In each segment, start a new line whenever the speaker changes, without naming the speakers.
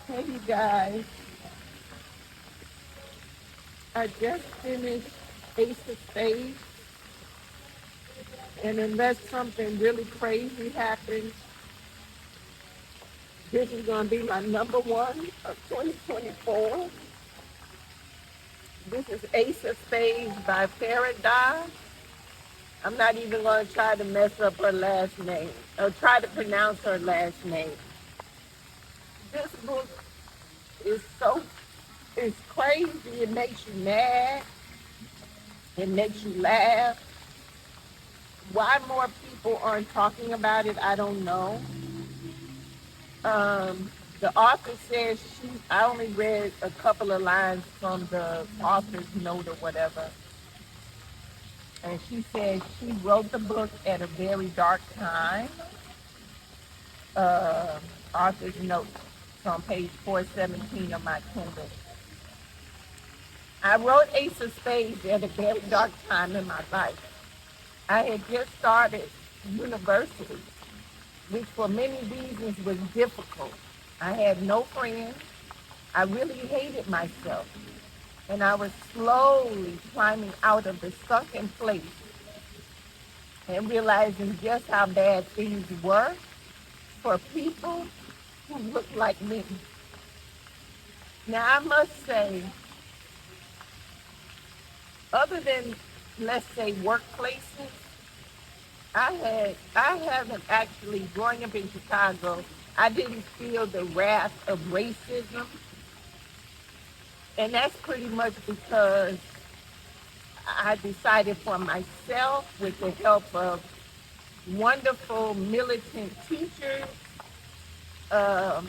Hey, you guys. I just finished Ace of Spades, and unless something really crazy happens, this is going to be my number one of 2024. This is Ace of Spades by Farah. I'm not even going to try to mess up her last name or try to pronounce her last name. This book is it's crazy. It makes you mad. It makes you laugh. Why more people aren't talking about it, I don't know. Um, the author says I only read a couple of lines from the author's note or whatever. And she said she wrote the book at a very dark time. Uh, author's note. It's on page 417 of my Kindle. I wrote Ace of Spades at a very dark time in my life. I had just started university, which for many reasons was difficult. I had no friends. I really hated myself. And I was slowly climbing out of the sunken place and realizing just how bad things were for people who looked like me. Now, I must say, other than, let's say, workplaces, I haven't actually, growing up in Chicago, I didn't feel the wrath of racism. And that's pretty much because I decided for myself, with the help of wonderful militant teachers um,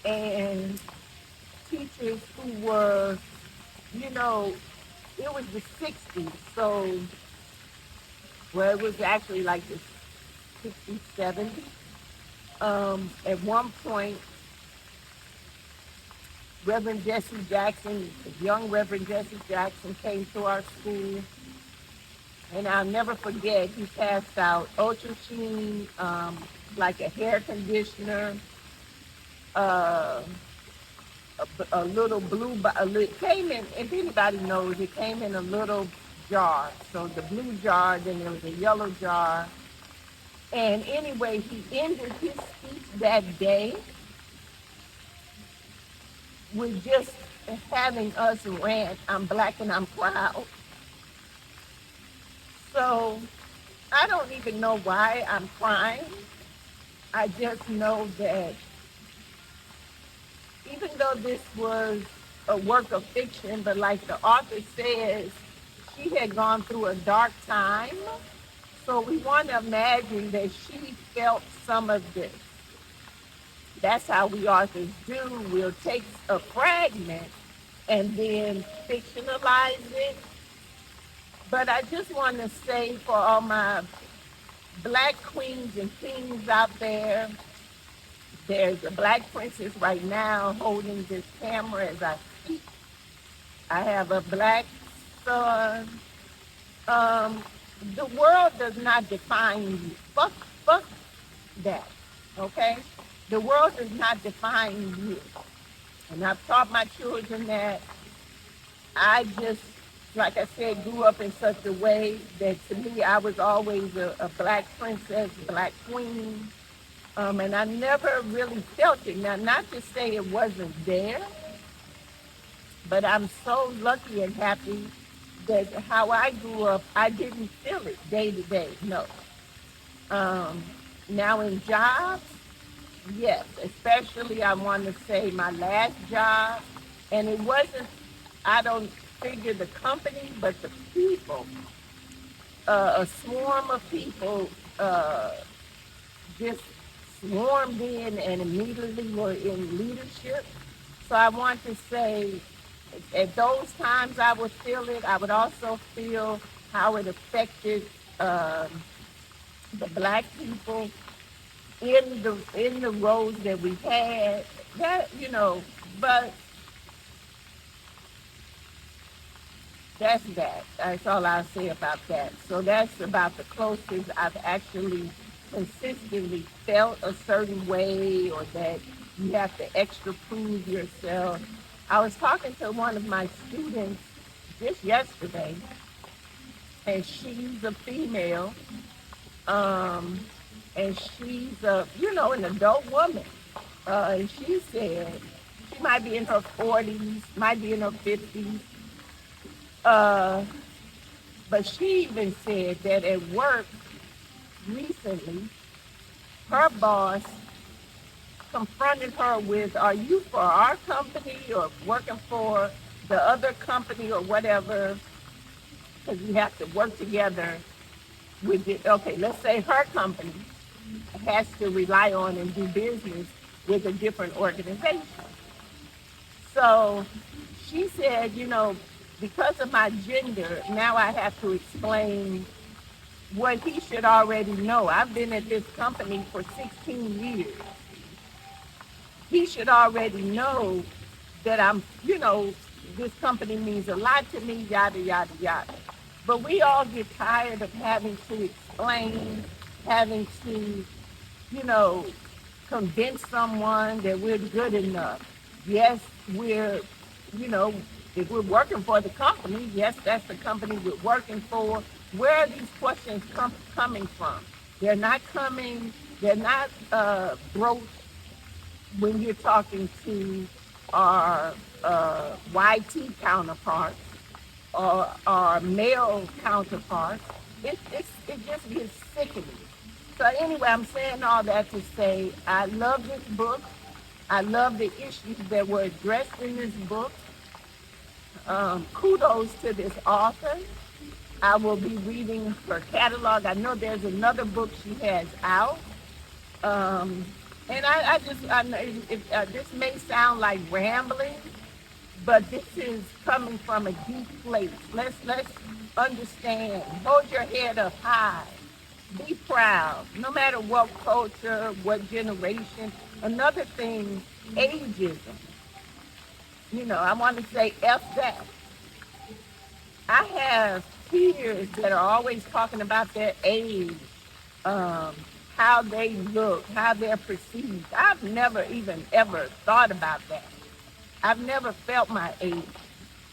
and teachers who were, you know, it was the 60s. So, well, it was actually like the 60s, 70s. At one point, Reverend Jesse Jackson, young Reverend Jesse Jackson, came to our school. And I'll never forget, he passed out Ultra Sheen, like a hair conditioner, uh, a little it came in, if anybody knows, it came in a little jar. So the blue jar, then there was a yellow jar. And anyway, he ended his speech that day with just having us rant, I'm black and I'm proud. So I don't even know why I'm crying. I just know that even though this was a work of fiction, but like the author says, she had gone through a dark time. So we want to imagine that she felt some of this. That's how we authors do. We'll take a fragment and then fictionalize it. But I just want to say for all my black queens and kings out there, there's a black princess right now holding this camera as I speak. I have a black son. Um, the world does not define you. Fuck that. Okay? The world does not define you. And I've taught my children that. I just, like I said, grew up in such a way that to me I was always a black princess, black queen. And I never really felt it. Now, not to say it wasn't there, but I'm so lucky and happy that how I grew up, I didn't feel it day to day. No. Um, Now in jobs, yes, especially I want to say my last job, and it wasn't, I don't figure the company, but the people, a swarm of people just swarmed in and immediately were in leadership. So I want to say, at those times I would feel it. I would also feel how it affected um, the black people in the roles that we had. That but that's that. That's all I'll say about that. So that's about the closest I've actually consistently felt a certain way, or that You have to extra prove yourself. I was talking to one of my students just yesterday, and she's a female, um, and she's an adult woman. And she said she might be in her 40s, might be in her 50s, uh, but she even said that at work recently, her boss confronted her with, "Are you for our company or working for the other company or whatever?" Because you have to work together with it. Okay, let's say her company has to rely on and do business with a different organization. So she said, because of my gender, now I have to explain what he should already know. I've been at this company for 16 years. He should already know that this company means a lot to me, yada, yada, yada. But we all get tired of having to explain, having to, you know, convince someone that we're good enough. Yes, you know, if we're working for the company, yes, that's the company we're working for. Where are these questions coming from? They're not coming, they're not broached when you're talking to our YT counterparts or our male counterparts. It just gets sickening. So anyway, I'm saying all that to say I love this book. I love the issues that were addressed in this book. Kudos to this author. I will be reading her catalog. I know there's another book she has out. Um, and I know this may sound like rambling, but this is coming from a deep place. Let's understand. Hold your head up high. Be proud, no matter what culture, what generation. Another thing, ageism. I want to say F that. I have peers that are always talking about their age, um, how they look, how they're perceived. I've never even ever thought about that. I've never felt my age.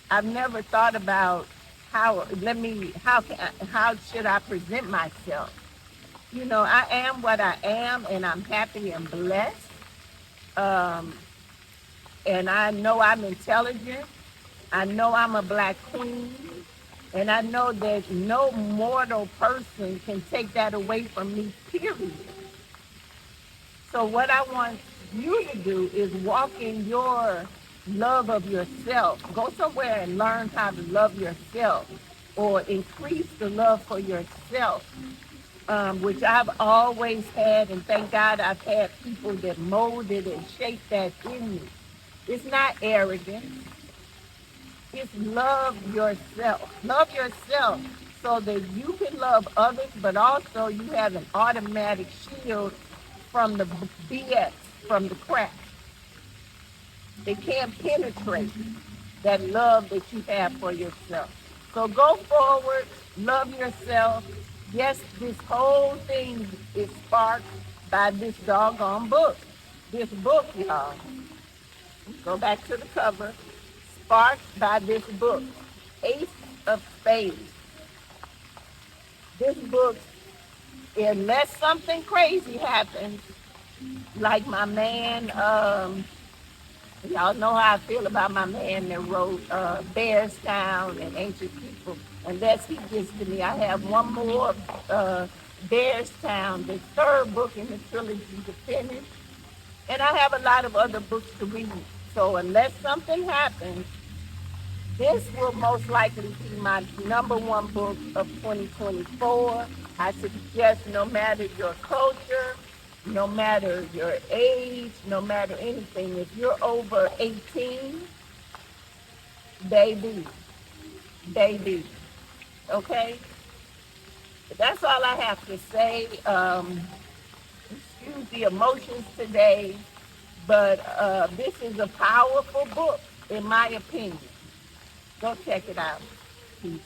I've never thought about how should I present myself. I am what I am, and I'm happy and blessed. Um, and I know I'm intelligent. I know I'm a black queen. And I know that no mortal person can take that away from me, period. So what I want you to do is walk in your love of yourself. Go somewhere and learn how to love yourself or increase the love for yourself, which I've always had. And thank God I've had people that molded and shaped that in me. It's not arrogance. It's love yourself. Love yourself so that you can love others, but also you have an automatic shield from the BS, from the crap. It can't penetrate that love that you have for yourself. So go forward, love yourself. Yes, this whole thing is sparked by this doggone book. This book, y'all. Go back to the cover. Sparked by this book, Ace of Spades. This book, unless something crazy happens, like my man, y'all know how I feel about my man that wrote Bearstown and Ancient People. Unless he gets to me, I have one more Bearstown, the third book in the trilogy to finish. And I have a lot of other books to read. So unless something happens, this will most likely be my number one book of 2024. I suggest no matter your culture, no matter your age, no matter anything, if you're over 18, baby, baby, okay? But that's all I have to say. Excuse the emotions today, but this is a powerful book, in my opinion. Go check it out. Peace.